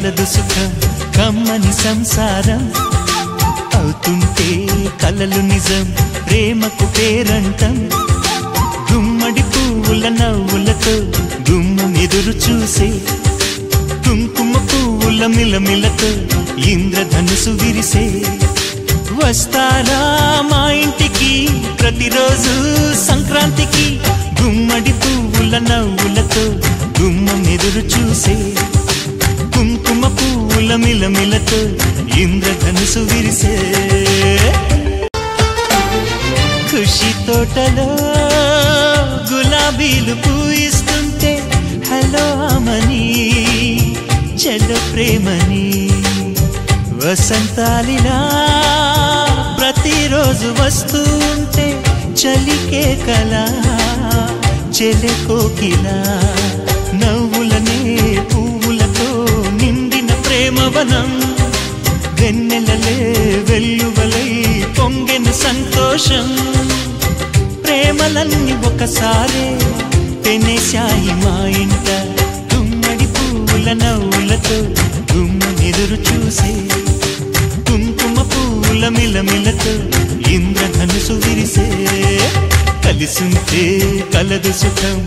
కలదు సుఖం కమ్మని సంసారం అవుతుంటే కలలు నిజం ప్రేమకు పేరంటం గుమ్మడి పువ్వుల నవ్వులతో గుమ్మం ఎదురు చూసే కుంకుమ పువ్వుల మిలమిలతో ఇంద్రధనుసు విరిసే వస్తారా మా ఇంటికి ప్రతిరోజు సంక్రాంతికి గుమ్మడి పువ్వుల నవ్వులతో గుమ్మం ఎదురు చూసే కుంకుమ పువ్వుల మిలమిలతో ఇంద్రధనుసు విరిసే ఖుషి తోటలో గులాబీలు పూయిస్తుంటే హలో అమని చలో ప్రేమని వసంతాలిలా ప్రతిరోజు వస్తూ ఉంటే చలికే కలా చెలె కోకిలా నవ్వులనే పువ్వులతో నిండిన ప్రేమవనం వెన్నెలలే వెల్లువలై పొంగెను సంతోషం ప్రేమలన్నీ ఒకసారే పెనేశాయి మా ఇంట గుమ్మడి పువ్వుల నవ్వులతో గుమ్మనెదురు చూసే కుంకుమ పువ్వుల మిలమిలతో ఇంద్రధనుసు విరిసే కలిసుంటే కలదు సుఖం